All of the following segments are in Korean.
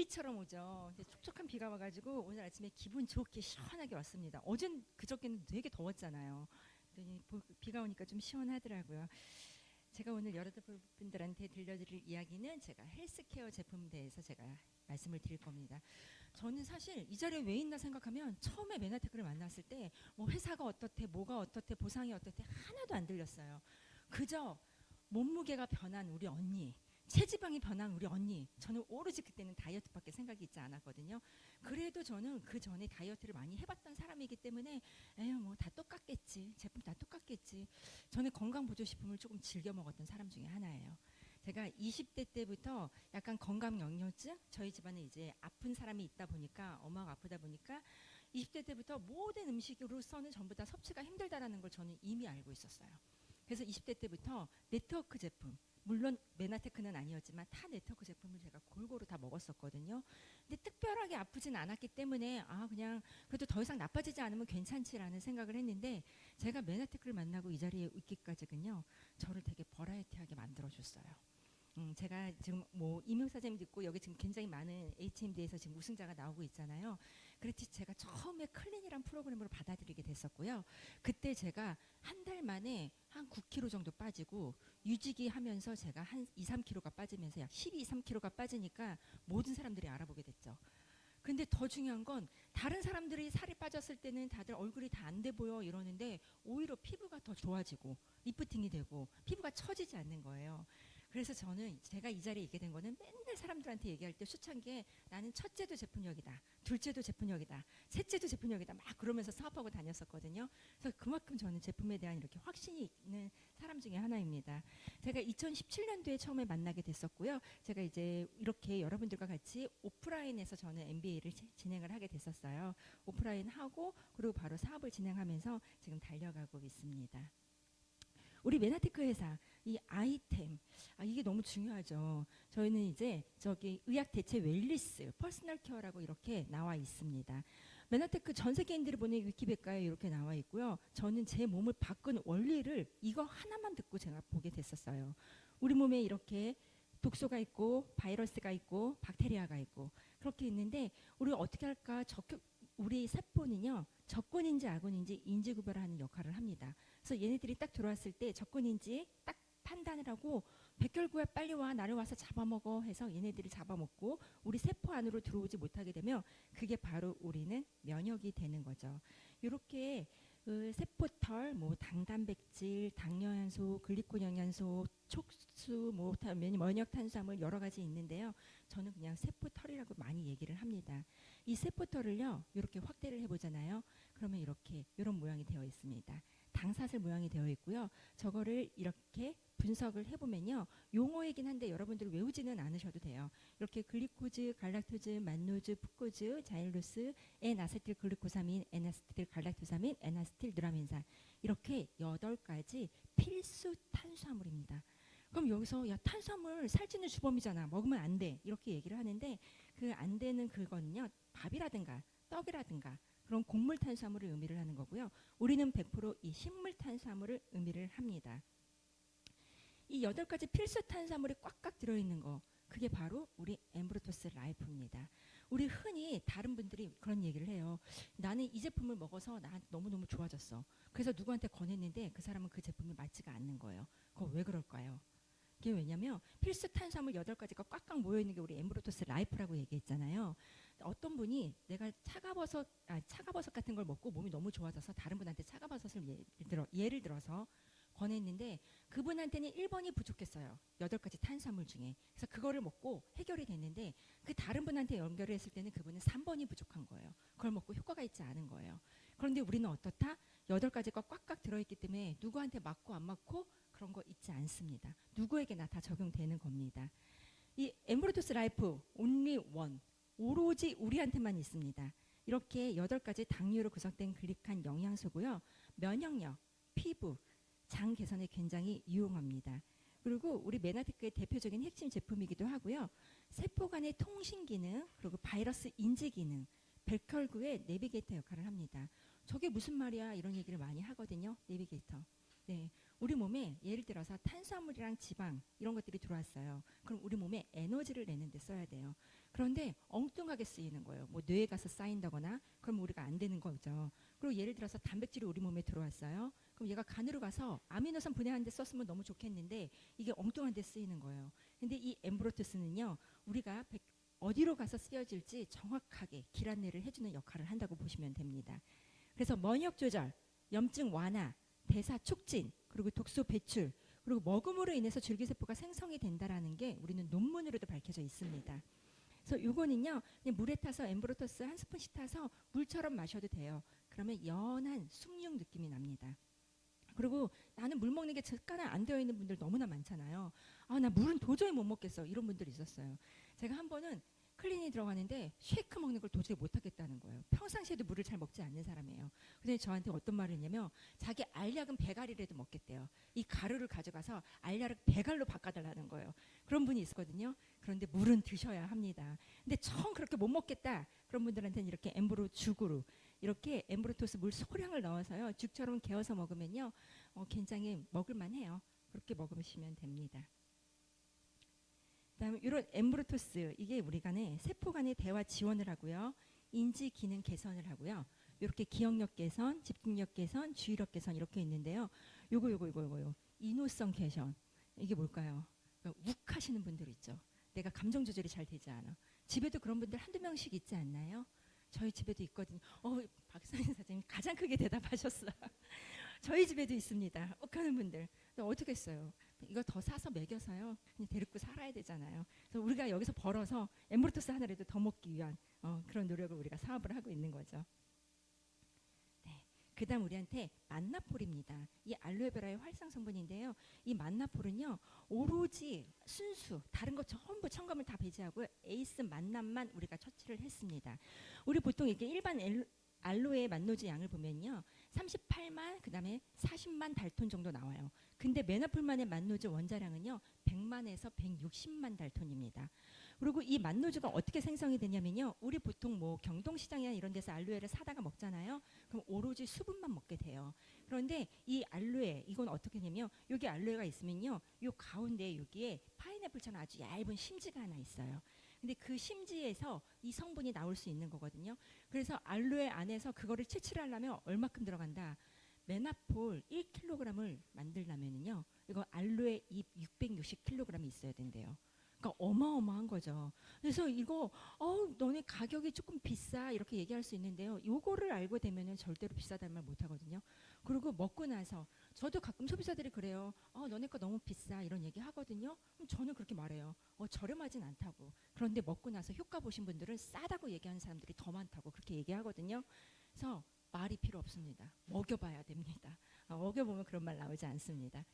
눈비처럼 오죠. 촉촉한 비가 와가지고 오늘 아침에 기분 좋게 시원하게 왔습니다. 어젠 그저께는 되게 더웠잖아요. 그랬더니 비가 오니까 좀 시원하더라고요. 제가 오늘 여러분들한테 들려드릴 이야기는 제가 헬스케어 제품에 대해서 제가 말씀을 드릴 겁니다. 저는 사실 이 자리에 왜 있나 생각하면 처음에 메나테크를 만났을 때 뭐 회사가 어떻대, 뭐가 어떻대, 보상이 어떻대 하나도 안 들렸어요. 그저 몸무게가 변한 우리 언니, 체지방이 변한 우리 언니, 저는 오로지 그때는 다이어트밖에 생각이 있지 않았거든요. 그래도 저는 그 전에 다이어트를 많이 해봤던 사람이기 때문에 에휴 뭐 다 똑같겠지, 제품 다 똑같겠지. 저는 건강보조식품을 조금 즐겨 먹었던 사람 중에 하나예요. 제가 20대 때부터 약간 건강영양증, 저희 집안에 이제 아픈 사람이 있다 보니까, 엄마가 아프다 보니까 20대 때부터 모든 음식으로서는 전부 다 섭취가 힘들다라는 걸 저는 이미 알고 있었어요. 그래서 20대 때부터 네트워크 제품, 물론 메나테크는 아니었지만 타 네트워크 제품을 제가 골고루 다 먹었었거든요. 근데 특별하게 아프진 않았기 때문에 그냥 그래도 더 이상 나빠지지 않으면 괜찮지라는 생각을 했는데, 제가 메나테크를 만나고 이 자리에 있기까지는요, 저를 되게 버라이어티하게 만들어줬어요. 제가 지금 뭐 임용사장님 듣고 여기 지금 굉장히 많은 HMD에서 지금 우승자가 나오고 있잖아요. 그렇지, 제가 처음에 클린이란 프로그램으로 받아들이게 됐었고요. 그때 제가 한 달 만에 한 9kg 정도 빠지고, 유지기 하면서 제가 한 2, 3kg가 빠지면서 약 12, 3kg가 빠지니까 모든 사람들이 알아보게 됐죠. 근데 더 중요한 건, 다른 사람들이 살이 빠졌을 때는 다들 얼굴이 다 안 돼 보여 이러는데 오히려 피부가 더 좋아지고 리프팅이 되고 피부가 처지지 않는 거예요. 그래서 저는 제가 이 자리에 있게 된 거는 맨날 사람들한테 얘기할 때 수창기에 나는 첫째도 제품력이다, 둘째도 제품력이다, 셋째도 제품력이다 막 그러면서 사업하고 다녔었거든요. 그래서 그만큼 저는 제품에 대한 이렇게 확신이 있는 사람 중에 하나입니다. 제가 2017년도에 처음에 만나게 됐었고요. 제가 이제 이렇게 여러분들과 같이 오프라인에서 저는 MBA를 진행을 하게 됐었어요. 오프라인 하고 그리고 바로 사업을 진행하면서 지금 달려가고 있습니다. 우리 메나테크 회사 이 아이템, 이게 너무 중요하죠. 저희는 이제 저기 의학 대체 웰리스 퍼스널 케어라고 이렇게 나와 있습니다. 메나테크 전 세계인들이 보는 위키백과에 이렇게 나와 있고요. 저는 제 몸을 바꾼 원리를 이거 하나만 듣고 제가 보게 됐었어요. 우리 몸에 이렇게 독소가 있고 바이러스가 있고 박테리아가 있고 그렇게 있는데, 우리 어떻게 할까? 우리 세포는요, 적군인지 아군인지 인지 구별하는 역할을 합니다. 그래서 얘네들이 딱 들어왔을 때 적군인지 딱 판단을 하고, 백혈구야 빨리 와, 나를 와서 잡아먹어 해서 얘네들이 잡아먹고 우리 세포 안으로 들어오지 못하게 되면 그게 바로 우리는 면역이 되는 거죠. 이렇게 세포털, 뭐 당단백질, 당영양소, 글리콘 영양소, 촉수, 뭐 면역 탄수화물 여러 가지 있는데요. 저는 그냥 세포털이라고 많이 얘기를 합니다. 이 세포털을요, 이렇게 확대를 해보잖아요. 그러면 이렇게 이런 모양이 되어 있습니다. 당사슬 모양이 되어 있고요. 저거를 이렇게 분석을 해보면요, 용어이긴 한데 여러분들 외우지는 않으셔도 돼요. 이렇게 글리코즈, 갈락토즈, 만노즈, 푸코즈, 자일루스, N아세틸 글루코사민, N아세틸 갈락토사민, N아세틸 누라민산, 이렇게 8가지 필수 탄수화물입니다. 그럼 여기서 야, 탄수화물 살찌는 주범이잖아, 먹으면 안 돼, 이렇게 얘기를 하는데, 그 안 되는 그거는요, 밥이라든가 떡이라든가 그런 곡물 탄수화물을 의미를 하는 거고요. 우리는 100%이 식물 탄수화물을 의미를 합니다. 이 8가지 필수 탄수화물이 꽉꽉 들어있는 거, 그게 바로 우리 엠브로토스 라이프입니다. 우리 흔히 다른 분들이 그런 얘기를 해요. 나는 이 제품을 먹어서 나 너무너무 좋아졌어. 그래서 누구한테 권했는데 그 사람은 그 제품이 맞지가 않는 거예요. 그거 왜 그럴까요? 그게 왜냐면 필수 탄수화물 8가지가 꽉꽉 모여있는 게 우리 엠브로토스 라이프라고 얘기했잖아요. 어떤 분이 내가 차가버섯 같은 걸 먹고 몸이 너무 좋아져서 다른 분한테 차가버섯을 예를 들어서 권했는데, 그분한테는 1번이 부족했어요. 8가지 탄수화물 중에. 그래서 그거를 먹고 해결이 됐는데, 그 다른 분한테 연결을 했을 때는 그분은 3번이 부족한 거예요. 그걸 먹고 효과가 있지 않은 거예요. 그런데 우리는 어떻다? 8가지가 꽉꽉 들어있기 때문에 누구한테 맞고 안 맞고 그런 거 있지 않습니다. 누구에게나 다 적용되는 겁니다. 이 엠브로토스 라이프 온리 원, 오로지 우리한테만 있습니다. 이렇게 8가지 당류로 구성된 글리칸 영양소고요. 면역력, 피부, 장 개선에 굉장히 유용합니다. 그리고 우리 메나테크의 대표적인 핵심 제품이기도 하고요. 세포 간의 통신 기능, 그리고 바이러스 인지 기능, 백혈구의 내비게이터 역할을 합니다. 저게 무슨 말이야, 이런 얘기를 많이 하거든요. 내비게이터. 네, 우리 몸에 예를 들어서 탄수화물이랑 지방 이런 것들이 들어왔어요. 그럼 우리 몸에 에너지를 내는 데 써야 돼요. 그런데 엉뚱하게 쓰이는 거예요. 뭐 뇌에 가서 쌓인다거나 그럼 우리가 안 되는 거죠. 그리고 예를 들어서 단백질이 우리 몸에 들어왔어요. 그럼 얘가 간으로 가서 아미노산 분해하는 데 썼으면 너무 좋겠는데 이게 엉뚱한 데 쓰이는 거예요. 근데 이 엠브로토스는요. 우리가 어디로 가서 쓰여질지 정확하게 길 안내를 해주는 역할을 한다고 보시면 됩니다. 그래서 면역 조절, 염증 완화, 대사 촉진, 그리고 독소 배출, 그리고 먹음으로 인해서 줄기세포가 생성이 된다라는 게 우리는 논문으로도 밝혀져 있습니다. 그래서 이거는요, 그냥 물에 타서 엠브로토스 한 스푼씩 타서 물처럼 마셔도 돼요. 그러면 연한 숭늉 느낌이 납니다. 그리고 나는 물 먹는 게 습관화 안 되어 있는 분들 너무나 많잖아요. 아, 나 물은 도저히 못 먹겠어. 이런 분들이 있었어요. 제가 한 번은 클리닉 들어가는데 쉐이크 먹는 걸 도저히 못 하겠다는 거예요. 평상시에도 물을 잘 먹지 않는 사람이에요. 그래서 저한테 어떤 말을 했냐면 자기 알약은 배갈이라도 먹겠대요. 이 가루를 가져가서 알약을 배갈로 바꿔달라는 거예요. 그런 분이 있었거든요. 그런데 물은 드셔야 합니다. 근데 정 그렇게 못 먹겠다. 그런 분들한테는 이렇게 엠브로 죽으로 이렇게 엠브로토스 물 소량을 넣어서요. 죽처럼 개어서 먹으면요. 굉장히 먹을만해요. 그렇게 먹으시면 됩니다. 그다음에 이런 엠브로토스 이게 우리 간의 세포 간의 대화 지원을 하고요. 인지 기능 개선을 하고요. 이렇게 기억력 개선, 집중력 개선, 주의력 개선 이렇게 있는데요. 요거 이노성 개선. 이게 뭘까요? 그러니까 욱 하시는 분들 있죠. 내가 감정 조절이 잘 되지 않아. 집에도 그런 분들 한두 명씩 있지 않나요? 저희 집에도 있거든요. 박사님 사장님 가장 크게 대답하셨어요. 저희 집에도 있습니다. 욱하는 분들. 어떻게 했어요? 이거 더 사서 먹여서요. 그냥 데리고 살아야 되잖아요. 그래서 우리가 여기서 벌어서 엠브로토스 하나라도 더 먹기 위한 그런 노력을 우리가 사업을 하고 있는 거죠. 네. 그다음 우리한테 만나폴입니다. 이 알로에베라의 활성 성분인데요. 이 만나폴은요. 오로지 순수 다른 거 전부 첨가물 다 배제하고 에이스 만남만 우리가 처치를 했습니다. 우리 보통 이게 일반 알로에 만노지 양을 보면요. 38만 그다음에 40만 달톤 정도 나와요. 근데 메나폴만의 만노즈 원자량은요. 100만에서 160만 달톤입니다. 그리고 이 만노즈가 어떻게 생성이 되냐면요. 우리 보통 뭐 경동시장이나 이런 데서 알로에를 사다가 먹잖아요. 그럼 오로지 수분만 먹게 돼요. 그런데 이 알로에 이건 어떻게 되냐면 여기 알로에가 있으면요. 요 가운데 여기에 파인애플처럼 아주 얇은 심지가 하나 있어요. 근데 그 심지에서 이 성분이 나올 수 있는 거거든요. 그래서 알로에 안에서 그거를 채취를 하려면 얼마큼 들어간다. 메나폴 1kg을 만들려면요. 이거 알로에 잎 660kg이 있어야 된대요. 그러니까 어마어마한 거죠. 그래서 이거 너네 가격이 조금 비싸 이렇게 얘기할 수 있는데요. 요거를 알고 되면은 절대로 비싸다는 말 못 하거든요. 그리고 먹고 나서 저도 가끔 소비자들이 그래요. 너네 거 너무 비싸 이런 얘기 하거든요. 그럼 저는 그렇게 말해요. 저렴하진 않다고. 그런데 먹고 나서 효과 보신 분들은 싸다고 얘기하는 사람들이 더 많다고 그렇게 얘기하거든요. 그래서 말이 필요 없습니다. 먹여봐야 됩니다. 먹여보면 그런 말 나오지 않습니다.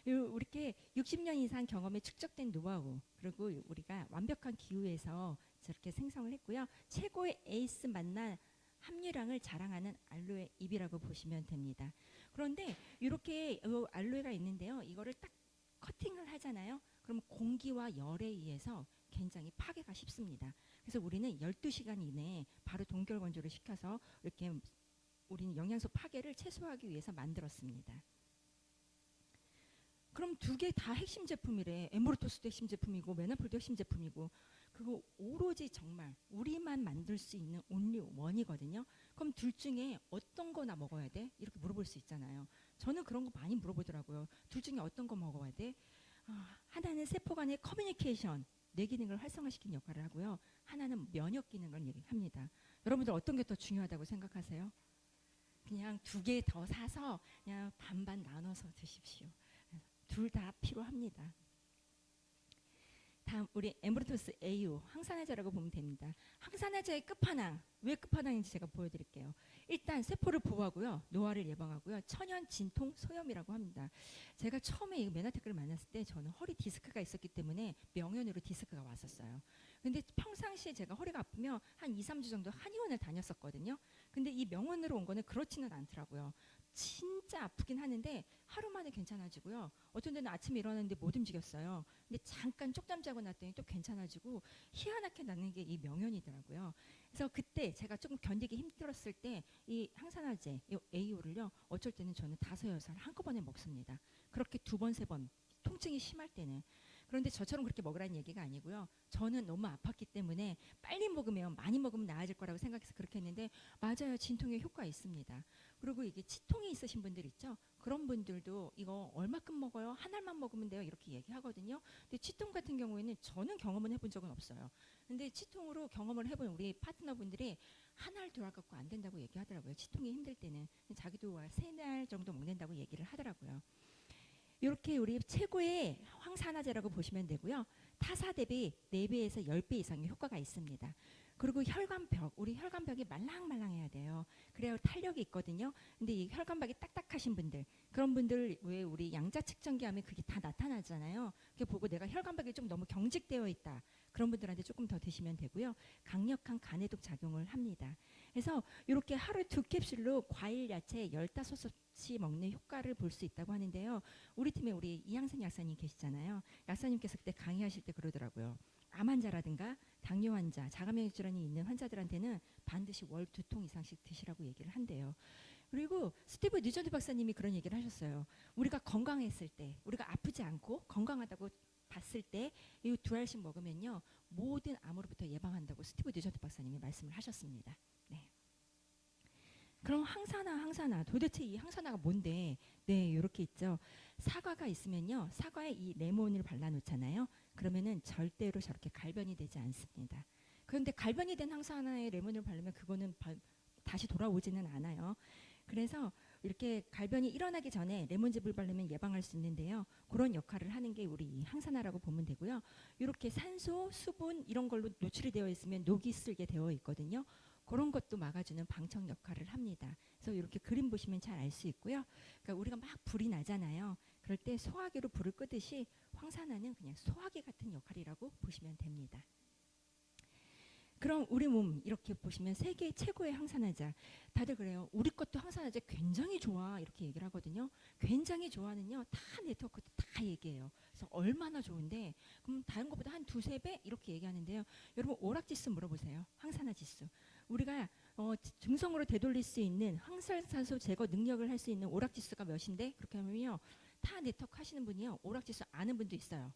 이렇게 60년 이상 경험에 축적된 노하우 그리고 우리가 완벽한 기후에서 저렇게 생성을 했고요. 최고의 에이스 만난 함유량을 자랑하는 알로에 잎이라고 보시면 됩니다. 그런데 이렇게 알로에가 있는데요. 이거를 딱 커팅을 하잖아요. 그럼 공기와 열에 의해서 굉장히 파괴가 쉽습니다. 그래서 우리는 12시간 이내에 바로 동결 건조를 시켜서 이렇게 우리는 영양소 파괴를 최소화하기 위해서 만들었습니다. 그럼 두 개 다 핵심 제품이래. 엠브로토스도 핵심 제품이고 메나폴도 핵심 제품이고 그거 오로지 정말 우리만 만들 수 있는 온리 원이거든요. 그럼 둘 중에 어떤 거나 먹어야 돼? 이렇게 물어볼 수 있잖아요. 저는 그런 거 많이 물어보더라고요. 둘 중에 어떤 거 먹어야 돼? 하나는 세포 간의 커뮤니케이션 뇌 기능을 활성화시키는 역할을 하고요. 하나는 면역 기능을 얘기합니다. 여러분들 어떤 게 더 중요하다고 생각하세요? 그냥 두 개 더 사서 그냥 반반 나눠서 드십시오. 둘 다 필요합니다. 다음 우리 엠브로토스 AU 항산화제라고 보면 됩니다. 항산화제의 끝판왕 왜 끝판왕인지 제가 보여드릴게요. 일단 세포를 보호하고요. 노화를 예방하고요. 천연 진통 소염이라고 합니다. 제가 처음에 이 메나테크를 만났을 때 저는 허리 디스크가 있었기 때문에 명현으로 디스크가 왔었어요. 근데 평상시에 제가 허리가 아프면 한 2, 3주 정도 한의원을 다녔었거든요. 근데 이 명원으로 온 거는 그렇지는 않더라고요. 진짜 아프긴 하는데 하루 만에 괜찮아지고요. 어떤 데는 아침에 일어났는데 못 움직였어요. 근데 잠깐 쪽잠 자고 났더니 또 괜찮아지고 희한하게 낫는 게 이 명현이더라고요. 그래서 그때 제가 조금 견디기 힘들었을 때 이 항산화제, 이 AO를요. 어쩔 때는 저는 5-6알 한꺼번에 먹습니다. 그렇게 2번, 3번 통증이 심할 때는. 그런데 저처럼 그렇게 먹으라는 얘기가 아니고요. 저는 너무 아팠기 때문에 빨리 먹으면 많이 먹으면 나아질 거라고 생각해서 그렇게 했는데 맞아요. 진통에 효과 있습니다. 그리고 이게 치통이 있으신 분들 있죠. 그런 분들도 이거 얼마큼 먹어요? 한 알만 먹으면 돼요. 이렇게 얘기하거든요. 근데 치통 같은 경우에는 저는 경험은 해본 적은 없어요. 근데 치통으로 경험을 해본 우리 파트너분들이 한 알, 2알 갖고 안 된다고 얘기하더라고요. 치통이 힘들 때는. 자기도 3알 정도 먹는다고 얘기를 하더라고요. 이렇게 우리 최고의 황산화제라고 보시면 되고요. 타사 대비 4배에서 10배 이상의 효과가 있습니다. 그리고 혈관벽, 우리 혈관벽이 말랑말랑해야 돼요. 그래야 탄력이 있거든요. 근데 이 혈관벽이 딱딱하신 분들, 그런 분들 왜 우리 양자 측정기 하면 그게 다 나타나잖아요. 그게 보고 내가 혈관벽이 좀 너무 경직되어 있다. 그런 분들한테 조금 더 드시면 되고요. 강력한 간해독 작용을 합니다. 그래서 이렇게 하루에 2캡슐로 과일, 야채 15섭씨 먹는 효과를 볼 수 있다고 하는데요. 우리 팀에 우리 이향선 약사님 계시잖아요. 약사님께서 그때 강의하실 때 그러더라고요. 암 환자라든가 당뇨 환자, 자가면역 질환이 있는 환자들한테는 반드시 월 2통 이상씩 드시라고 얘기를 한대요. 그리고 스티브 뉴전트 박사님이 그런 얘기를 하셨어요. 우리가 건강했을 때, 우리가 아프지 않고 건강하다고 봤을 때 이 2알씩 먹으면요. 모든 암으로부터 예방한다고 스티브 뉴전트 박사님이 말씀을 하셨습니다. 네. 그럼 항산화 도대체 이 항산화가 뭔데? 네, 이렇게 있죠. 사과가 있으면요, 사과에 이 레몬을 발라놓잖아요. 그러면은 절대로 저렇게 갈변이 되지 않습니다. 그런데 갈변이 된 항산화에 레몬을 바르면 그거는 다시 돌아오지는 않아요. 그래서 이렇게 갈변이 일어나기 전에 레몬즙을 바르면 예방할 수 있는데요. 그런 역할을 하는 게 우리 이 항산화라고 보면 되고요. 이렇게 산소, 수분 이런 걸로 노출이 되어 있으면 녹이 슬게 되어 있거든요. 그런 것도 막아주는 방청 역할을 합니다. 그래서 이렇게 그림 보시면 잘 알 수 있고요. 그러니까 우리가 막 불이 나잖아요. 그럴 때 소화기로 불을 끄듯이 황산화는 그냥 소화기 같은 역할이라고 보시면 됩니다. 그럼 우리 몸 이렇게 보시면 세계 최고의 항산화제. 다들 그래요. 우리 것도 항산화제 굉장히 좋아 이렇게 얘기를 하거든요. 굉장히 좋아는요. 다 네트워크도 다 얘기해요. 그래서 얼마나 좋은데 그럼 다른 것보다 한 2-3배 이렇게 얘기하는데요. 여러분 오락지수 물어보세요. 항산화 지수. 우리가 증성으로 되돌릴 수 있는 항산화소 제거 능력을 할 수 있는 오락지수가 몇인데 그렇게 하면요. 다 네트워크 하시는 분이요. 오락지수 아는 분도 있어요.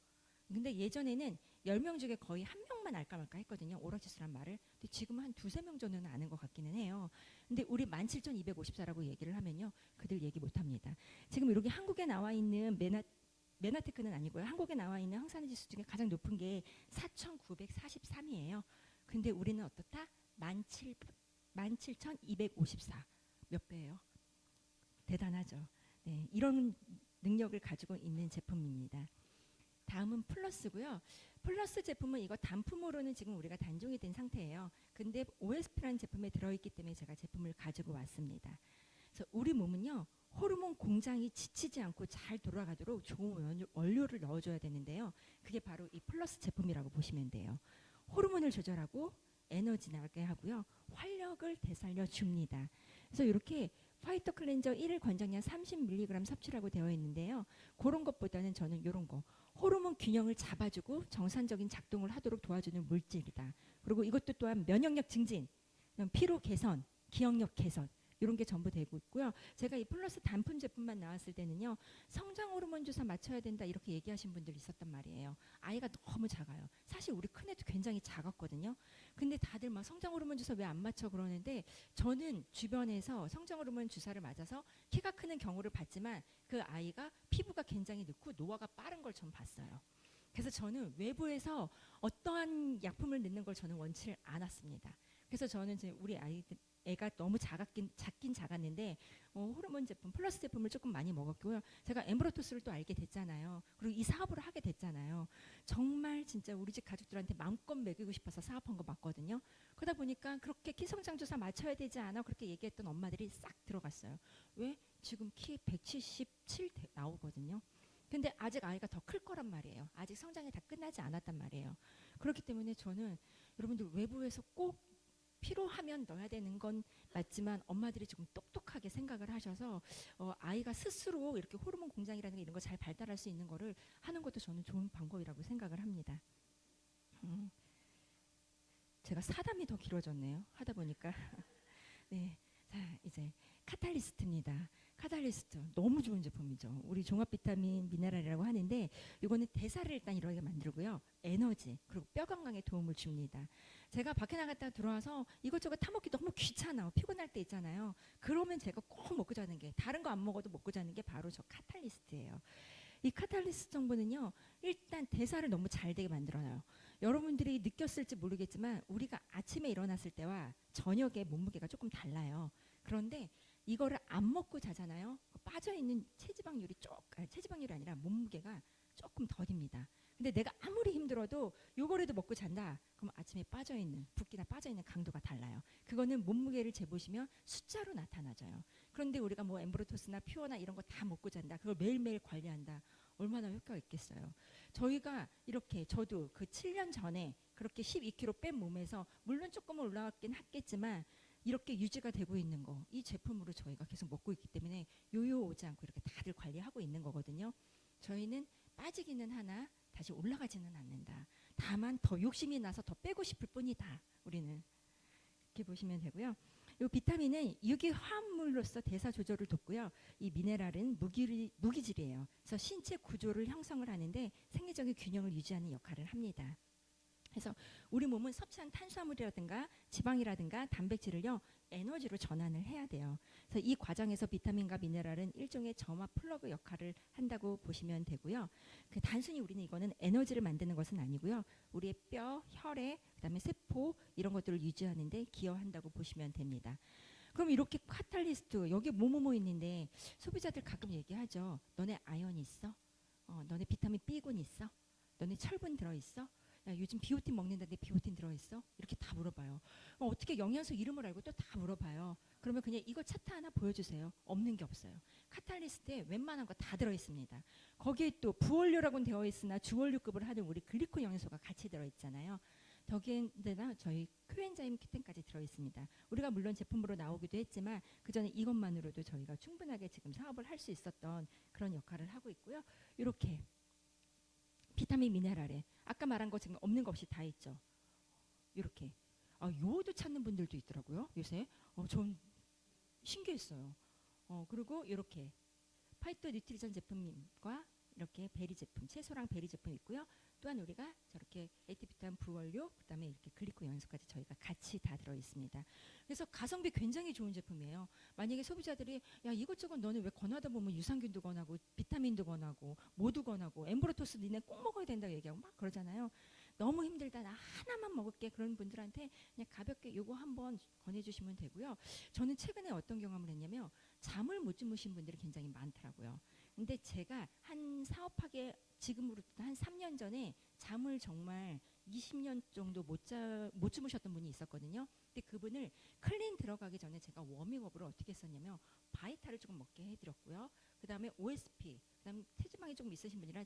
근데 예전에는 10명 중에 거의 1명만 알까 말까 했거든요. 오락지수란 말을. 근데 지금은 한 2-3명 정도는 아는 것 같기는 해요. 근데 우리 17,254라고 얘기를 하면요. 그들 얘기 못합니다. 지금 여기 한국에 나와 있는 메나테크는 아니고요. 한국에 나와 있는 항산화 지수 중에 가장 높은 게 4,943이에요. 근데 우리는 어떻다? 17,254. 몇 배예요? 대단하죠. 네, 이런 능력을 가지고 있는 제품입니다. 다음은 플러스고요. 플러스 제품은 이거 단품으로는 지금 우리가 단종이 된 상태예요. 근데 OSP라는 제품에 들어있기 때문에 제가 제품을 가지고 왔습니다. 그래서 우리 몸은요. 호르몬 공장이 지치지 않고 잘 돌아가도록 좋은 원료를 넣어줘야 되는데요. 그게 바로 이 플러스 제품이라고 보시면 돼요. 호르몬을 조절하고 에너지 나게 하고요. 활력을 되살려 줍니다. 그래서 이렇게 파이터 클렌저 1일 권장량 30mg 섭취라고 되어 있는데요. 그런 것보다는 저는 이런 거 호르몬 균형을 잡아주고 정상적인 작동을 하도록 도와주는 물질이다. 그리고 이것도 또한 면역력 증진, 피로 개선, 기억력 개선 이런 게 전부 되고 있고요. 제가 이 플러스 단품 제품만 나왔을 때는요. 성장 호르몬 주사 맞춰야 된다 이렇게 얘기하신 분들이 있었단 말이에요. 아이가 너무 작아요. 사실 우리 큰애도 굉장히 작았거든요. 근데 다들 막 성장 호르몬 주사 왜 안 맞춰 그러는데 저는 주변에서 성장 호르몬 주사를 맞아서 키가 크는 경우를 봤지만 그 아이가 피부가 굉장히 늦고 노화가 빠른 걸 전 봤어요. 그래서 저는 외부에서 어떠한 약품을 넣는 걸 저는 원치 않았습니다. 그래서 저는 이제 우리 아이들 애가 너무 작긴 작았는데 호르몬 제품 플러스 제품을 조금 많이 먹었고요. 제가 엠브로토스를 또 알게 됐잖아요. 그리고 이 사업을 하게 됐잖아요. 정말 진짜 우리 집 가족들한테 마음껏 먹이고 싶어서 사업한 거 맞거든요. 그러다 보니까 그렇게 키 성장 주사 맞춰야 되지 않아 그렇게 얘기했던 엄마들이 싹 들어갔어요. 왜? 지금 키 177 나오거든요. 근데 아직 아이가 더 클 거란 말이에요. 아직 성장이 다 끝나지 않았단 말이에요. 그렇기 때문에 저는 여러분들 외부에서 꼭 필요하면 넣어야 되는 건 맞지만 엄마들이 조금 똑똑하게 생각을 하셔서 아이가 스스로 이렇게 호르몬 공장이라는 게 이런 거 잘 발달할 수 있는 거를 하는 것도 저는 좋은 방법이라고 생각을 합니다. 음, 제가 사담이 더 길어졌네요. 하다 보니까. 네. 자, 이제 카탈리스트입니다. 카탈리스트 너무 좋은 제품이죠. 우리 종합 비타민 미네랄이라고 하는데 이거는 대사를 일단 이렇게 만들고요. 에너지 그리고 뼈 건강에 도움을 줍니다. 제가 밖에 나갔다 들어와서 이것저것 타 먹기 너무 귀찮아. 피곤할 때 있잖아요. 그러면 제가 꼭 먹고 자는 게 다른 거 안 먹어도 먹고 자는 게 바로 저 카탈리스트예요. 이 카탈리스트 성분은요. 일단 대사를 너무 잘 되게 만들어놔요. 여러분들이 느꼈을지 모르겠지만 우리가 아침에 일어났을 때와 저녁에 몸무게가 조금 달라요. 그런데 이거를 안 먹고 자잖아요. 빠져있는 체지방률이 아니라 몸무게가 조금 더딥니다. 근데 내가 아무리 힘들어도 요거라도 먹고 잔다. 그럼 아침에 빠져있는 붓기나 빠져있는 강도가 달라요. 그거는 몸무게를 재보시면 숫자로 나타나져요. 그런데 우리가 뭐 엠브로토스나 퓨어나 이런 거 다 먹고 잔다. 그걸 매일매일 관리한다. 얼마나 효과가 있겠어요. 저희가 이렇게 저도 그 7년 전에 그렇게 12kg 뺀 몸에서 물론 조금은 올라왔긴 했겠지만 이렇게 유지가 되고 있는 거 이 제품으로 저희가 계속 먹고 있기 때문에 요요 오지 않고 이렇게 다들 관리하고 있는 거거든요. 저희는 빠지기는 하나 다시 올라가지는 않는다. 다만 더 욕심이 나서 더 빼고 싶을 뿐이다. 우리는 이렇게 보시면 되고요. 이 비타민은 유기 화합물로서 대사 조절을 돕고요. 이 미네랄은 무기질이에요. 그래서 신체 구조를 형성을 하는데 생리적인 균형을 유지하는 역할을 합니다. 그래서 우리 몸은 섭취한 탄수화물이라든가 지방이라든가 단백질을요 에너지로 전환을 해야 돼요. 그래서 이 과정에서 비타민과 미네랄은 일종의 점화 플러그 역할을 한다고 보시면 되고요. 그 단순히 우리는 이거는 에너지를 만드는 것은 아니고요. 우리의 뼈, 혈액, 그다음에 세포 이런 것들을 유지하는데 기여한다고 보시면 됩니다. 그럼 이렇게 카탈리스트 여기 뭐뭐뭐 있는데 소비자들 가끔 얘기하죠. 너네 아연 있어? 너네 비타민 B군 있어? 너네 철분 들어있어? 야, 요즘 비오틴 먹는다는데 비오틴 들어있어? 이렇게 다 물어봐요. 어떻게 영양소 이름을 알고 또 다 물어봐요. 그러면 그냥 이거 차트 하나 보여주세요. 없는 게 없어요. 카탈리스트에 웬만한 거 다 들어있습니다. 거기에 또 부원료라고는 되어 있으나 주원료급을 하는 우리 글리코 영양소가 같이 들어있잖아요. 더기에나 저희 코엔자임 Q10까지 들어있습니다. 우리가 물론 제품으로 나오기도 했지만 그 전에 이것만으로도 저희가 충분하게 지금 사업을 할 수 있었던 그런 역할을 하고 있고요. 이렇게 비타민 미네랄에 아까 말한 거 지금 없는 거 없이 다 있죠. 이렇게 요오도 찾는 분들도 있더라고요. 요새 전 신기했어요. 그리고 이렇게 파이토 뉴트리션 제품과 이렇게 베리 제품, 채소랑 베리 제품 있고요. 또한 우리가 저렇게 에티피탄 부원료, 그다음에 이렇게 글리코 영양소까지 저희가 같이 다 들어 있습니다. 그래서 가성비 굉장히 좋은 제품이에요. 만약에 소비자들이 야 이것저것 너는 왜 권하다 보면 유산균도 권하고 비타민도 권하고 모두 권하고 엠브로토스 니네 꼭 먹어야 된다고 얘기하고 막 그러잖아요. 너무 힘들다 나 하나만 먹을게 그런 분들한테 그냥 가볍게 요거 한번 권해주시면 되고요. 저는 최근에 어떤 경험을 했냐면 잠을 못 주무신 분들이 굉장히 많더라고요. 근데 제가 한 사업하게 지금으로부터 한 3년 전에 잠을 정말 20년 정도 못 주무셨던 분이 있었거든요. 근데 그분을 클린 들어가기 전에 제가 워밍업으로 어떻게 했었냐면 바이탈을 조금 먹게 해드렸고요. 그 다음에 OSP, 그 다음에 체지방이 조금 있으신 분이라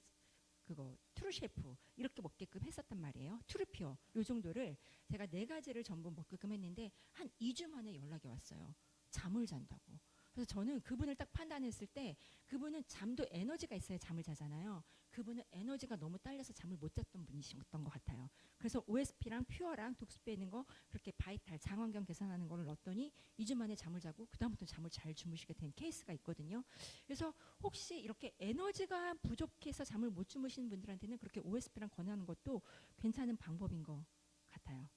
그거 트루셰프 이렇게 먹게끔 했었단 말이에요. 트루피어 요 정도를 제가 4가지를 전부 먹게끔 했는데 한 2주 만에 연락이 왔어요. 잠을 잔다고. 그래서 저는 그분을 딱 판단했을 때 그분은 잠도 에너지가 있어야 잠을 자잖아요. 그분은 에너지가 너무 딸려서 잠을 못 잤던 분이셨던 것 같아요. 그래서 OSP랑 퓨어랑 독수배 있는 거 그렇게 바이탈 장환경 개선하는 거를 넣었더니 2주 만에 잠을 자고 그다음부터 잠을 잘 주무시게 된 케이스가 있거든요. 그래서 혹시 이렇게 에너지가 부족해서 잠을 못 주무시는 분들한테는 그렇게 OSP랑 권하는 것도 괜찮은 방법인 것 같아요.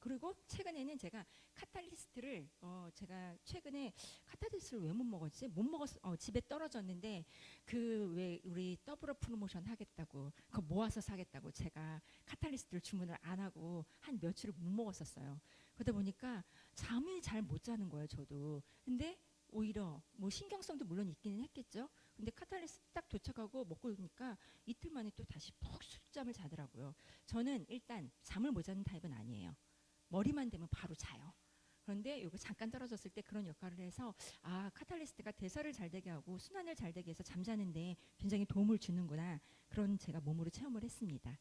그리고 최근에는 제가 카탈리스트를 제가 최근에 카탈리스트를 왜 못 먹었지? 못 먹었어. 집에 떨어졌는데 그 왜 우리 더블 프로모션 하겠다고 그거 모아서 사겠다고 제가 카탈리스트를 주문을 안 하고 한 며칠을 못 먹었었어요. 그러다 보니까 잠이 잘 못 자는 거예요, 저도. 근데 오히려 뭐 신경성도 물론 있기는 했겠죠. 근데 카탈리스트 딱 도착하고 먹고 오니까 이틀 만에 또 다시 푹 숙잠을 자더라고요. 저는 일단 잠을 못 자는 타입은 아니에요. 머리만 대면 바로 자요. 그런데 이거 잠깐 떨어졌을 때 그런 역할을 해서 카탈리스트가 대사를 잘 되게 하고 순환을 잘 되게 해서 잠자는데 굉장히 도움을 주는구나. 그런 제가 몸으로 체험을 했습니다.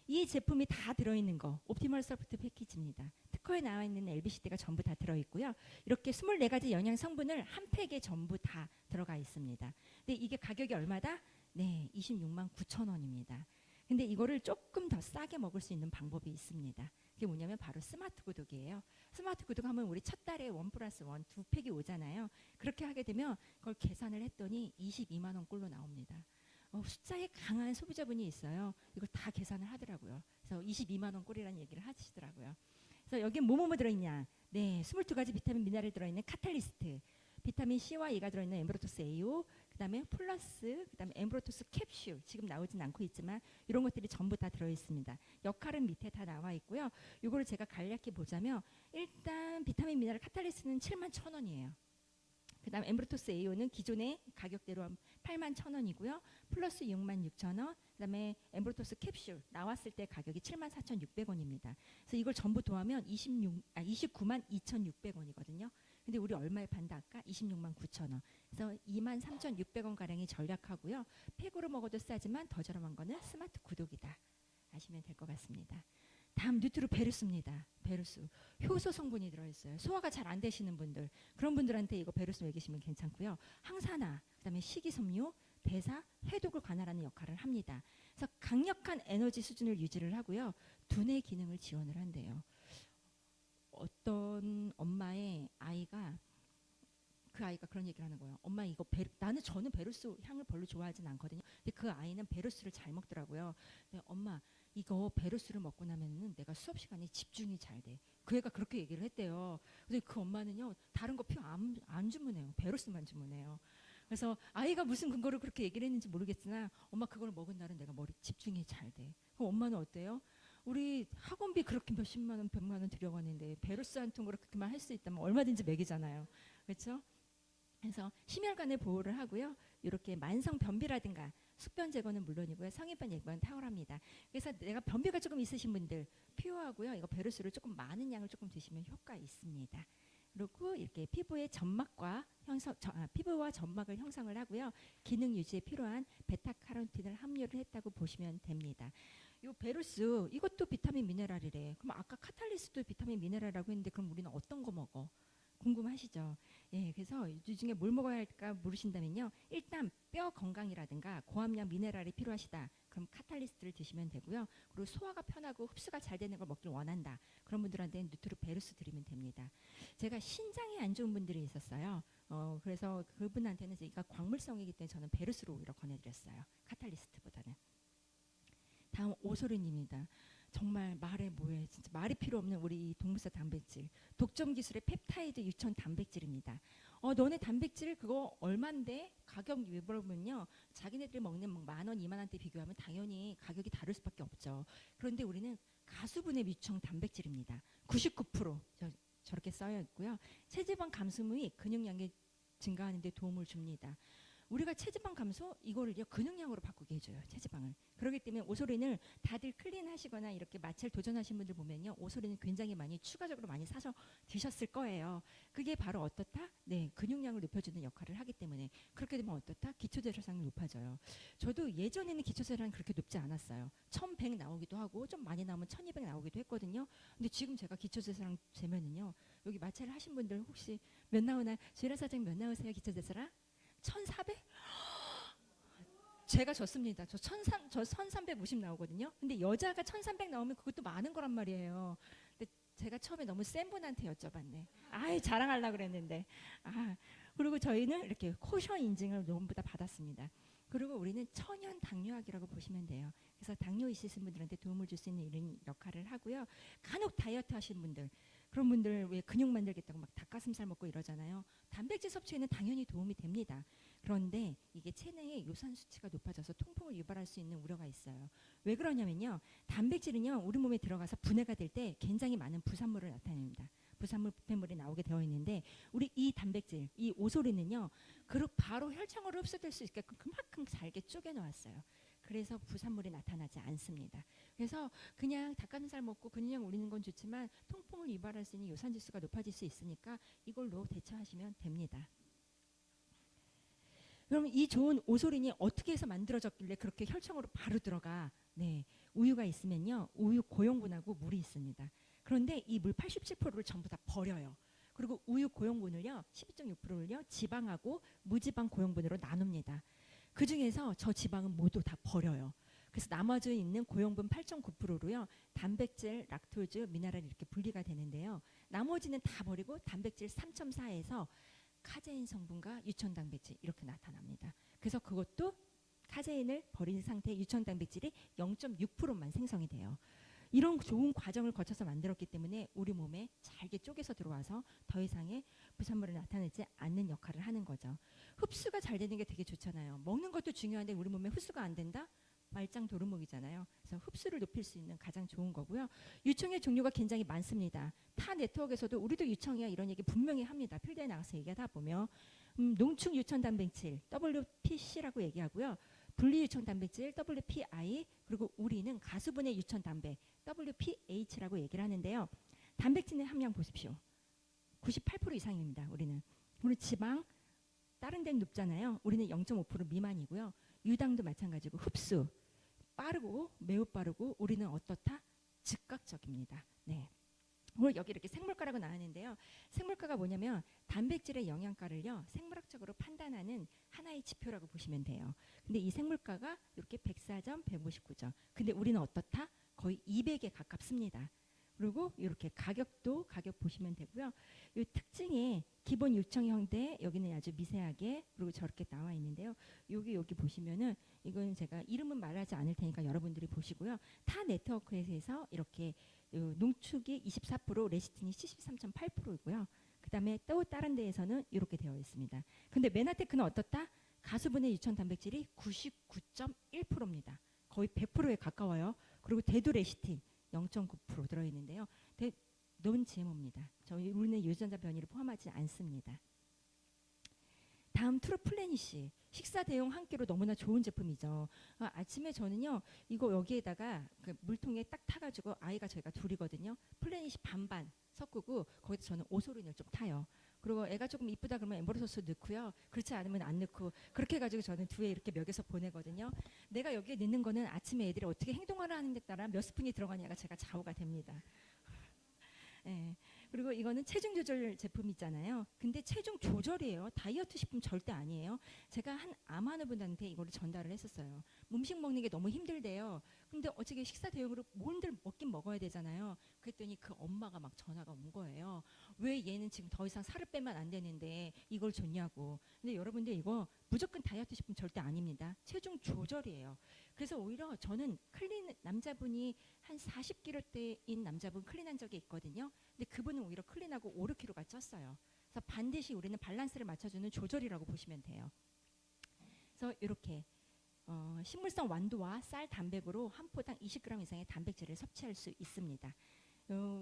이 제품이 다 들어있는 거 옵티멀 서포트 패키지입니다. 스티커에 나와 있는 LBCD가 전부 다 들어있고요. 이렇게 24가지 영양 성분을 한 팩에 전부 다 들어가 있습니다. 근데 이게 가격이 얼마다? 네, 26만 9천 원입니다. 근데 이거를 조금 더 싸게 먹을 수 있는 방법이 있습니다. 그게 뭐냐면 바로 스마트 구독이에요. 스마트 구독 하면 우리 첫 달에 1+1 두 팩이 오잖아요. 그렇게 하게 되면 그걸 계산을 했더니 22만 원 꼴로 나옵니다. 숫자에 강한 소비자분이 있어요. 이걸 다 계산을 하더라고요. 그래서 22만 원 꼴이라는 얘기를 하시더라고요. 그래서 여기에 뭐뭐 들어있냐? 네, 22가지 비타민 미네랄이 들어있는 카탈리스트, 비타민 C와 E가 들어있는 엠브로토스 AO, 그다음에 플러스, 그다음에 엠브로토스 캡슐, 지금 나오진 않고 있지만 이런 것들이 전부 다 들어있습니다. 역할은 밑에 다 나와 있고요. 이거를 제가 간략히 보자면 일단 비타민 미네랄 카탈리스트는 7만 1천 원이에요. 그다음 엠브로토스 AO는 기존의 가격대로 8만 1천 원이고요. 플러스 6만 6천 원. 그다음에 엠브로토스 캡슐 나왔을 때 가격이 7만 4,600원입니다. 그래서 이걸 전부 더하면 29만 2,600원이거든요. 근데 우리 얼마에 판다 아까? 26만 9천 원. 그래서 2만 3,600원 가량이 전략하고요. 팩으로 먹어도 싸지만 더 저렴한 거는 스마트 구독이다. 아시면 될 것 같습니다. 다음 뉴트로베르스입니다. 베르스 효소 성분이 들어있어요. 소화가 잘 안 되시는 분들, 그런 분들한테 이거 베르스 먹이시면 괜찮고요. 항산화, 그다음에 식이섬유, 대사, 해독을 관할하는 역할을 합니다. 그래서 강력한 에너지 수준을 유지를 하고요. 두뇌 기능을 지원을 한대요. 어떤 엄마의 아이가 그 아이가 그런 얘기를 하는 거예요. 엄마 이거 저는 베르스 향을 별로 좋아하진 않거든요. 근데 그 아이는 베르스를 잘 먹더라고요. 근데 엄마 이거 베르스를 먹고 나면은 내가 수업 시간에 집중이 잘 돼. 그 애가 그렇게 얘기를 했대요. 근데 그 엄마는요 다른 거 필요 안 주문해요. 베르스만 주문해요. 그래서 아이가 무슨 근거로 그렇게 얘기를 했는지 모르겠으나 엄마 그걸 먹은 날은 내가 머리 집중이 잘 돼. 그럼 엄마는 어때요? 우리 학원비 그렇게 몇십만 원, 100만 원 들여가는데 베르스 한 통으로 그렇게만 할 수 있다면 얼마든지 먹이잖아요. 그렇죠? 그래서 심혈관을 보호를 하고요. 이렇게 만성 변비라든가 숙변 제거는 물론이고요. 성인병 예방은 탁월합니다. 그래서 내가 변비가 조금 있으신 분들 필요하고요. 이거 베르스를 조금 많은 양을 조금 드시면 효과 있습니다. 그리고 이렇게 피부의 점막과 피부와 점막을 형성을 하고요. 기능 유지에 필요한 베타카로틴을 함유를 했다고 보시면 됩니다. 이 베르스 이것도 비타민 미네랄이래. 그럼 아까 카탈리스도 비타민 미네랄이라고 했는데 그럼 우리는 어떤 거 먹어? 궁금하시죠? 예, 그래서 이 중에 뭘 먹어야 할까 물으신다면요. 일단 뼈 건강이라든가 고함량 미네랄이 필요하시다. 그럼 카탈리스트를 드시면 되고요. 그리고 소화가 편하고 흡수가 잘 되는 걸 먹길 원한다. 그런 분들한테는 누트로베르스 드리면 됩니다. 제가 신장이 안 좋은 분들이 있었어요. 그래서 그분한테는 제가 광물성이기 때문에 저는 베르스로 오히려 권해드렸어요. 카탈리스트보다는. 다음 오소리님입니다. 정말 말해 뭐해 진짜 말이 필요 없는 우리 동물사 단백질 독점 기술의 펩타이드 유천 단백질입니다. 너네 단백질 그거 얼만데 가격 물어보면요 자기네들이 먹는 만 원, 2만 원대 비교하면 당연히 가격이 다를 수밖에 없죠. 그런데 우리는 가수분해 유청 단백질입니다. 99% 저렇게 써여 있고요. 체지방 감소 및 근육량이 증가하는 데 도움을 줍니다. 우리가 체지방 감소 이거를요 근육량으로 바꾸게 해줘요. 체지방을. 그렇기 때문에 오소린을 다들 클린하시거나 이렇게 마찰 도전하신 분들 보면요 오소린을 굉장히 많이 추가적으로 많이 사서 드셨을 거예요. 그게 바로 어떻다? 네, 근육량을 높여주는 역할을 하기 때문에 그렇게 되면 어떻다? 기초대사량이 높아져요. 저도 예전에는 기초대사량이 그렇게 높지 않았어요. 1100 나오기도 하고 좀 많이 나오면 1200 나오기도 했거든요. 근데 지금 제가 기초대사량 재면은요 여기 마찰을 하신 분들 혹시 몇 나오나요? 주일아 사장님 몇 나오세요 기초대사량? 1400? 제가 졌습니다. 저 1350 나오거든요. 근데 여자가 1300 나오면 그것도 많은 거란 말이에요. 근데 제가 처음에 너무 센 분한테 여쭤봤네. 아이 자랑하려고 그랬는데. 그리고 저희는 이렇게 코셔 인증을 전부 다 받았습니다. 그리고 우리는 천연 당뇨약이라고 보시면 돼요. 그래서 당뇨 있으신 분들한테 도움을 줄 수 있는 이런 역할을 하고요. 간혹 다이어트 하시는 분들 그런 분들 왜 근육 만들겠다고 막 닭가슴살 먹고 이러잖아요. 단백질 섭취에는 당연히 도움이 됩니다. 그런데 이게 체내의 요산 수치가 높아져서 통풍을 유발할 수 있는 우려가 있어요. 왜 그러냐면요. 단백질은요. 우리 몸에 들어가서 분해가 될 때 굉장히 많은 부산물을 나타냅니다. 부산물, 부패물이 나오게 되어 있는데 우리 이 단백질, 이 오소리는요. 바로 혈청으로 흡수될 수 있게끔 그만큼 잘게 쪼개 놓았어요. 그래서 부산물이 나타나지 않습니다. 그래서 그냥 닭가슴살 먹고 근육량 올리는 건 좋지만 통풍을 유발할 수 있는 요산 지수가 높아질 수 있으니까 이걸로 대처하시면 됩니다. 그럼 이 좋은 오소린이 어떻게 해서 만들어졌길래 그렇게 혈청으로 바로 들어가? 네, 우유가 있으면요, 우유 고용분하고 물이 있습니다. 그런데 이 물 87%를 전부 다 버려요. 그리고 우유 고용분을요 12.6%를요 지방하고 무지방 고용분으로 나눕니다. 그 중에서 저 지방은 모두 다 버려요. 그래서 나머지 있는 고용분 8.9%로요 단백질, 락토즈, 미네랄 이렇게 분리가 되는데요. 나머지는 다 버리고 단백질 3.4에서 카제인 성분과 유천 단백질 이렇게 나타납니다. 그래서 그것도 카제인을 버린 상태의 유천 단백질이 0.6%만 생성이 돼요. 이런 좋은 과정을 거쳐서 만들었기 때문에 우리 몸에 잘게 쪼개서 들어와서 더 이상의 부산물을 나타내지 않는 역할을 하는 거죠. 흡수가 잘 되는 게 되게 좋잖아요. 먹는 것도 중요한데 우리 몸에 흡수가 안 된다? 말짱 도루묵이잖아요. 그래서 흡수를 높일 수 있는 가장 좋은 거고요. 유청의 종류가 굉장히 많습니다. 타 네트워크에서도 우리도 유청이야 이런 얘기 분명히 합니다. 필드에 나가서 얘기하다 보면 농축 유천 단백질 WPC라고 얘기하고요. 분리 유천 단백질 WPI 그리고 우리는 가수분해 유천 단백 WPH라고 얘기를 하는데요. 단백질의 함량 보십시오. 98% 이상입니다. 우리는 지방 다른 데는 높잖아요. 우리는 0.5% 미만이고요. 유당도 마찬가지고 흡수 빠르고 매우 빠르고 우리는 어떻다? 즉각적입니다. 네. 오늘 여기 이렇게 생물가라고 나왔는데요. 생물가가 뭐냐면 단백질의 영양가를요 생물학적으로 판단하는 하나의 지표라고 보시면 돼요. 근데 이 생물가가 이렇게 104점, 159점. 근데 우리는 어떻다? 거의 200에 가깝습니다. 그리고 이렇게 가격 보시면 되고요. 이 특징이 기본 유청 형태 여기는 아주 미세하게 그리고 저렇게 나와 있는데요. 여기 보시면은 이건 제가 이름은 말하지 않을 테니까 여러분들이 보시고요. 타 네트워크에서 이렇게 농축이 24%, 레시틴이 73.8%이고요. 그다음에 또 다른 데에서는 이렇게 되어 있습니다. 근데 메나테크는 어떻다? 가수분해 유천 단백질이 99.1%입니다. 거의 100%에 가까워요. 그리고 대두 레시틴 0.9% 들어있는데요. 논 GMO입니다. 우리는 유전자 변이를 포함하지 않습니다. 다음 트루플래닛이 식사 대용 한 끼로 너무나 좋은 제품이죠. 아침에 저는요 이거 여기에다가 그 물통에 딱 타가지고 아이가 저희가 둘이거든요. 플래닛이 반반 섞고 거기서 저는 오소린을 좀 타요. 그리고 애가 조금 이쁘다 그러면 엠버러소스 넣고요. 그렇지 않으면 안 넣고 그렇게 해가지고 저는 두 애 이렇게 먹여서 보내거든요. 내가 여기에 넣는 거는 아침에 애들이 어떻게 행동을 하는 데 따라 몇 스푼이 들어가냐가 제가 좌우가 됩니다. 네. 그리고 이거는 체중 조절 제품이잖아요. 근데 체중 조절이에요. 다이어트 식품 절대 아니에요. 제가 한 암 하는 분한테 이거를 전달을 했었어요. 음식 먹는 게 너무 힘들대요. 근데 어떻게 식사 대용으로 뭔들 먹긴 먹어야 되잖아요. 그랬더니 그 엄마가 막 전화가 온 거예요. 왜 얘는 지금 더 이상 살을 빼면 안 되는데 이걸 줬냐고. 근데 여러분들 이거 무조건 다이어트 식품 절대 아닙니다. 체중 조절이에요. 그래서 오히려 저는 클린 남자분이 한 40kg대인 남자분 클린한 적이 있거든요. 근데 그분은 오히려 클린하고 5, 6kg가 쪘어요. 그래서 반드시 우리는 밸런스를 맞춰주는 조절이라고 보시면 돼요. 그래서 이렇게 식물성 완두와 쌀, 단백으로 한 포당 20g 이상의 단백질을 섭취할 수 있습니다.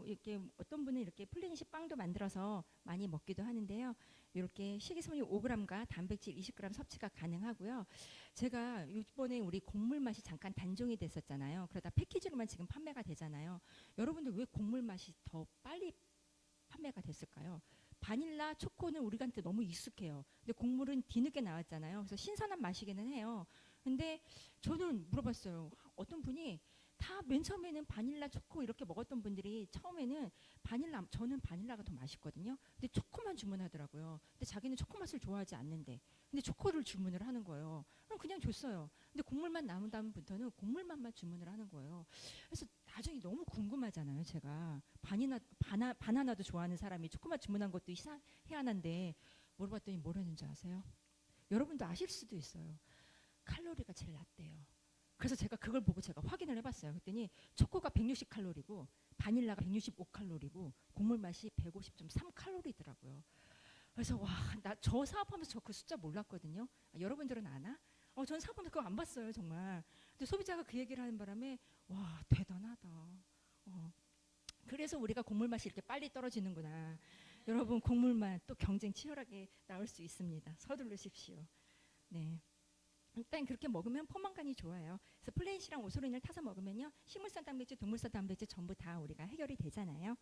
이렇게 어떤 분은 이렇게 플래닛 빵도 만들어서 많이 먹기도 하는데요. 이렇게 식이섬유 5g과 단백질 20g 섭취가 가능하고요. 제가 이번에 우리 곡물 맛이 잠깐 단종이 됐었잖아요. 그러다 패키지로만 지금 판매가 되잖아요. 여러분들 왜 곡물 맛이 더 빨리 판매가 됐을까요? 바닐라, 초코는 우리한테 너무 익숙해요. 근데 곡물은 뒤늦게 나왔잖아요. 그래서 신선한 맛이기는 해요. 근데 저는 물어봤어요. 어떤 분이 다 맨 처음에는 바닐라, 초코 이렇게 먹었던 분들이 처음에는 저는 바닐라가 더 맛있거든요. 근데 초코만 주문하더라고요. 근데 자기는 초코 맛을 좋아하지 않는데, 근데 초코를 주문을 하는 거예요. 그냥 줬어요. 근데 곡물만 남은 다음부터는 곡물 맛만 주문을 하는 거예요. 그래서 나중에 너무 궁금하잖아요. 제가 바나나도 좋아하는 사람이 초코맛 주문한 것도 희한한데 물어봤더니 뭐라는지 아세요? 여러분도 아실 수도 있어요. 칼로리가 제일 낮대요. 그래서 제가 그걸 보고 제가 확인을 해봤어요. 그랬더니 초코가 160칼로리고 바닐라가 165칼로리고 곡물 맛이 150.3칼로리더라고요. 그래서 와, 나 저 사업하면서 저 그 숫자 몰랐거든요. 여러분들은 아나? 전 사업하면서 그거 안 봤어요, 정말. 근데 소비자가 그 얘기를 하는 바람에 와, 대단하다. 그래서 우리가 곡물 맛이 이렇게 빨리 떨어지는구나. 여러분 곡물 맛 또 경쟁 치열하게 나올 수 있습니다. 서두르십시오. 네. 일단 그렇게 먹으면 포만감이 좋아요. 그래서 플래닛이랑 오소린을 타서 먹으면요, 식물성 단백질, 동물성 단백질 전부 다 우리가 해결이 되잖아요.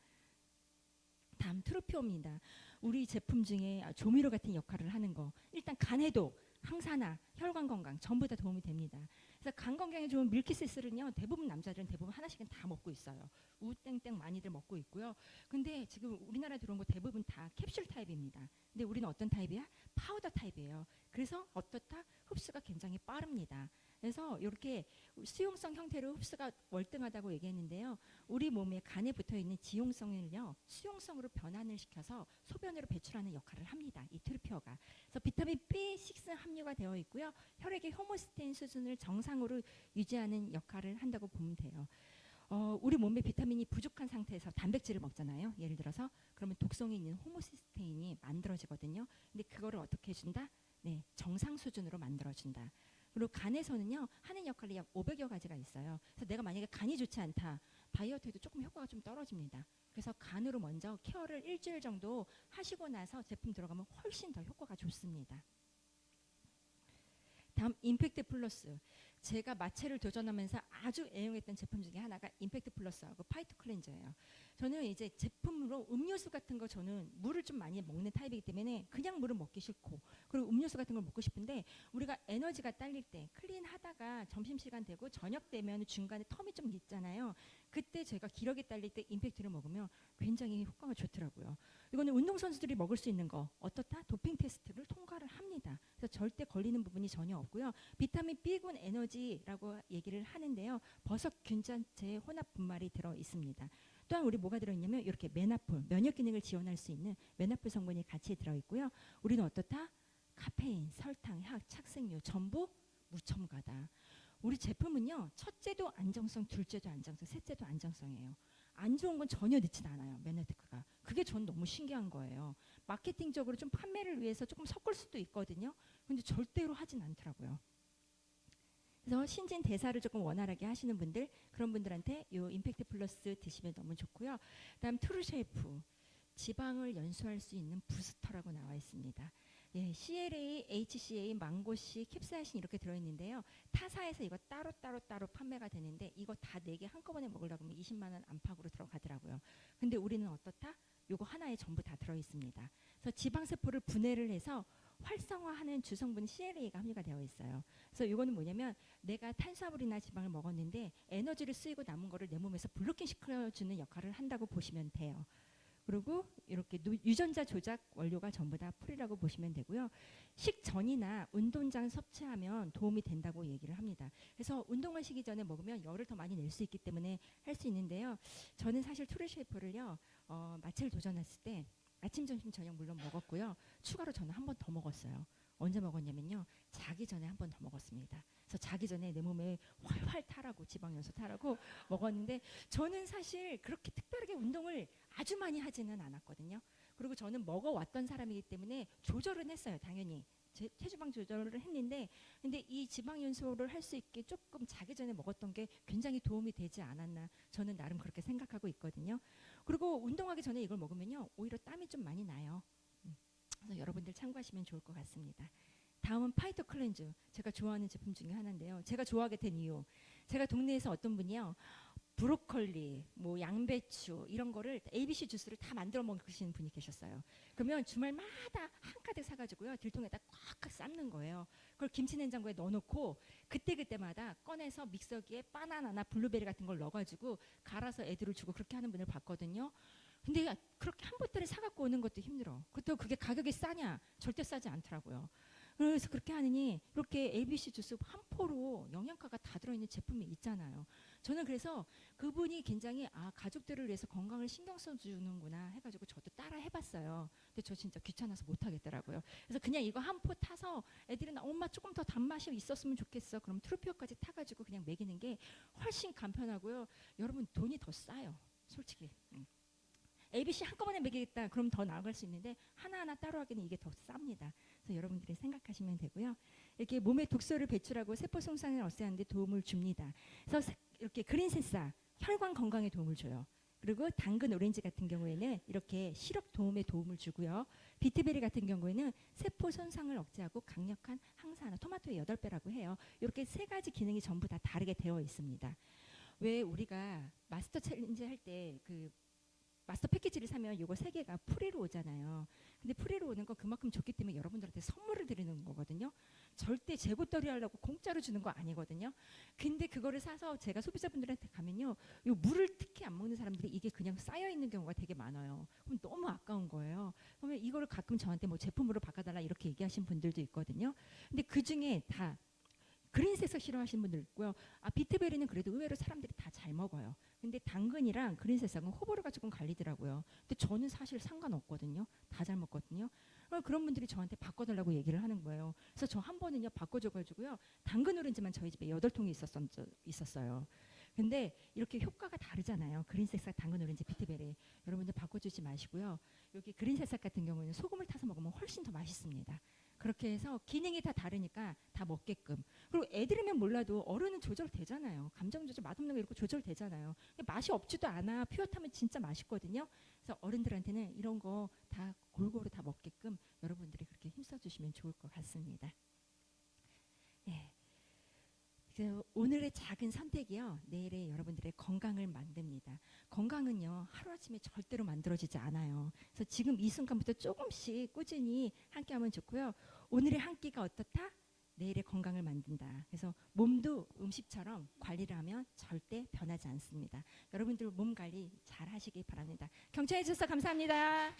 다음 트루피오입니다. 우리 제품 중에 조미료 같은 역할을 하는 거. 일단 간해독, 항산화, 혈관 건강 전부 다 도움이 됩니다. 그래서 간 건강에 좋은 밀키시슬은요, 대부분 남자들은 대부분 하나씩은 다 먹고 있어요. 우땡땡 많이들 먹고 있고요. 근데 지금 우리나라에 들어온 거 대부분 다 캡슐 타입입니다. 근데 우리는 어떤 타입이야? 파우더 타입이에요. 그래서 어떻다? 흡수가 굉장히 빠릅니다. 그래서 이렇게 수용성 형태로 흡수가 월등하다고 얘기했는데요. 우리 몸에 간에 붙어 있는 지용성을요, 수용성으로 변환을 시켜서 소변으로 배출하는 역할을 합니다. 이 트루피오가. 그래서 비타민 B6 함유가 되어 있고요. 혈액의 호모스테인 수준을 정상으로 유지하는 역할을 한다고 보면 돼요. 우리 몸에 비타민이 부족한 상태에서 단백질을 먹잖아요. 예를 들어서 그러면 독성이 있는 호모시스테인이 만들어지거든요. 근데 그거를 어떻게 해준다? 네, 정상 수준으로 만들어준다. 그리고 간에서는요, 하는 역할이 약 500여 가지가 있어요. 그래서 내가 만약에 간이 좋지 않다, 다이어트에도 조금 효과가 좀 떨어집니다. 그래서 간으로 먼저 케어를 일주일 정도 하시고 나서 제품 들어가면 훨씬 더 효과가 좋습니다. 다음 임팩트 플러스. 제가 마취를 도전하면서 아주 애용했던 제품 중에 하나가 임팩트 플러스하고 파이터 클렌저예요. 저는 이제 제품으로 음료수 같은 거, 저는 물을 좀 많이 먹는 타입이기 때문에 그냥 물을 먹기 싫고, 그리고 음료수 같은 걸 먹고 싶은데, 우리가 에너지가 딸릴 때 클린 하다가 점심시간 되고 저녁 되면 중간에 텀이 좀 있잖아요. 그때 제가 기력이 딸릴 때 임팩트를 먹으면 굉장히 효과가 좋더라고요. 이거는 운동선수들이 먹을 수 있는 거, 어떻다? 도핑 테스트를 통과를 합니다. 그래서 절대 걸리는 부분이 전혀 없고요. 비타민 B군 에너지라고 얘기를 하는데요. 버섯 균자체 혼합 분말이 들어 있습니다. 또한 우리 뭐가 들어있냐면 이렇게 메나폴, 면역 기능을 지원할 수 있는 메나폴 성분이 같이 들어있고요. 우리는 어떻다? 카페인, 설탕, 약, 착색류 전부 무첨가다. 우리 제품은요, 첫째도 안정성, 둘째도 안정성, 셋째도 안정성이에요. 안 좋은 건 전혀 넣진 않아요, 메네티크가. 그게 전 너무 신기한 거예요. 마케팅적으로 좀 판매를 위해서 조금 섞을 수도 있거든요. 근데 절대로 하진 않더라고요. 그래서 신진 대사를 조금 원활하게 하시는 분들, 그런 분들한테 이 임팩트 플러스 드시면 너무 좋고요. 다음 트루쉐이프, 지방을 연소할 수 있는 부스터라고 나와 있습니다. 예, CLA, HCA, 망고씨, 캡사이신 이렇게 들어있는데요. 타사에서 이거 따로 판매가 되는데, 이거 다 4개 한꺼번에 먹으려고 하면 20만 원 안팎으로 들어가더라고요. 근데 우리는 어떻다? 요거 하나에 전부 다 들어있습니다. 그래서 지방세포를 분해를 해서 활성화하는 주성분 CLA가 함유가 되어 있어요. 그래서 이거는 뭐냐면, 내가 탄수화물이나 지방을 먹었는데 에너지를 쓰이고 남은 거를 내 몸에서 블로킹 시켜주는 역할을 한다고 보시면 돼요. 그리고 이렇게 유전자 조작 원료가 전부 다 풀이라고 보시면 되고요. 식전이나 운동장 섭취하면 도움이 된다고 얘기를 합니다. 그래서 운동하시기 전에 먹으면 열을 더 많이 낼 수 있기 때문에 할 수 있는데요. 저는 사실 트루쉐이프를요, 마취를 도전했을 때 아침, 점심, 저녁 물론 먹었고요. 추가로 저는 한 번 더 먹었어요. 언제 먹었냐면요, 자기 전에 한 번 더 먹었습니다. 그래서 자기 전에 내 몸에 활활 타라고, 지방 연소 타라고 먹었는데, 저는 사실 그렇게 특별하게 운동을 아주 많이 하지는 않았거든요. 그리고 저는 먹어왔던 사람이기 때문에 조절은 했어요, 당연히. 체지방 조절을 했는데, 근데 이 지방 연소를 할 수 있게 조금 자기 전에 먹었던 게 굉장히 도움이 되지 않았나, 저는 나름 그렇게 생각하고 있거든요. 그리고 운동하기 전에 이걸 먹으면요, 오히려 땀이 좀 많이 나요. 그래서 여러분들 참고하시면 좋을 것 같습니다. 다음은 파이터 클렌즈, 제가 좋아하는 제품 중에 하나인데요. 제가 좋아하게 된 이유, 제가 동네에서 어떤 분이요, 브로콜리, 뭐 양배추 이런 거를 ABC 주스를 다 만들어 먹으시는 분이 계셨어요. 그러면 주말마다 한 가득 사가지고요, 들통에다 꽉 삶는 거예요. 그걸 김치 냉장고에 넣어놓고 그때그때마다 꺼내서 믹서기에 바나나나 블루베리 같은 걸 넣어가지고 갈아서 애들을 주고 그렇게 하는 분을 봤거든요. 근데 그렇게 한 보따리 사갖고 오는 것도 힘들어. 그렇다고 그게 가격이 싸냐? 절대 싸지 않더라고요. 그래서 그렇게 하느니 이렇게 ABC 주스 한 포로 영양가가 다 들어있는 제품이 있잖아요. 저는 그래서 그분이 굉장히 가족들을 위해서 건강을 신경 써주는구나 해가지고 저도 따라 해봤어요. 근데 저 진짜 귀찮아서 못하겠더라고요. 그래서 그냥 이거 한 포 타서 애들은 엄마 조금 더 단맛이 있었으면 좋겠어. 그럼 트루피오까지 타가지고 그냥 먹이는 게 훨씬 간편하고요. 여러분 돈이 더 싸요, 솔직히. ABC 한꺼번에 먹이겠다 그럼 더 나아갈 수 있는데, 하나하나 따로 하기는 이게 더 쌉니다. 그래서 여러분들이 생각하시면 되고요. 이렇게 몸의 독소를 배출하고 세포 손상을 없애는 데 도움을 줍니다. 그래서 이렇게 그린세사, 혈관 건강에 도움을 줘요. 그리고 당근 오렌지 같은 경우에는 이렇게 시력 도움에 도움을 주고요. 비트베리 같은 경우에는 세포 손상을 억제하고 강력한 항산화, 토마토의 8배라고 해요. 이렇게 3가지 기능이 전부 다 다르게 되어 있습니다. 왜 우리가 마스터 챌린지 할 때 마스터 패키지를 사면 이거 세 개가 프리로 오잖아요. 근데 프리로 오는 건 그만큼 좋기 때문에 여러분들한테 선물을 드리는 거거든요. 절대 재고떨이 하려고 공짜로 주는 거 아니거든요. 근데 그거를 사서 제가 소비자분들한테 가면요, 이 물을 특히 안 먹는 사람들이 이게 그냥 쌓여 있는 경우가 되게 많아요. 그럼 너무 아까운 거예요. 그러면 이거를 가끔 저한테 뭐 제품으로 바꿔달라 이렇게 얘기하신 분들도 있거든요. 근데 그 중에 다 그린색소 싫어하시는 분들 있고요. 아, 비트베리는 그래도 의외로 사람들이 다 잘 먹어요. 근데 당근이랑 그린색소는 호불호가 조금 갈리더라고요. 근데 저는 사실 상관없거든요. 다 잘 먹거든요. 그런 분들이 저한테 바꿔달라고 얘기를 하는 거예요. 그래서 저 한 번은요, 바꿔줘가지고요, 당근 오렌지만 저희 집에 8통이 있었어요. 근데 이렇게 효과가 다르잖아요. 그린색소, 당근 오렌지, 비트베리. 여러분들 바꿔주지 마시고요. 여기 그린색소 같은 경우는 소금을 타서 먹으면 훨씬 더 맛있습니다. 그렇게 해서 기능이 다 다르니까 다 먹게끔. 그리고 애들이면 몰라도 어른은 조절되잖아요. 감정 조절, 맛없는 거 이렇게 조절되잖아요. 맛이 없지도 않아. 퓨어타면 진짜 맛있거든요. 그래서 어른들한테는 이런 거 다 골고루 다 먹게끔 여러분들이 그렇게 힘써주시면 좋을 것 같습니다. 네. 그래서 오늘의 작은 선택이요, 내일의 여러분들의 건강을 만듭니다. 건강은요, 하루아침에 절대로 만들어지지 않아요. 그래서 지금 이 순간부터 조금씩 꾸준히 함께하면 좋고요. 오늘의 한 끼가 어떻다? 내일의 건강을 만든다. 그래서 몸도 음식처럼 관리를 하면 절대 변하지 않습니다. 여러분들 몸 관리 잘 하시기 바랍니다. 경청해 주셔서 감사합니다.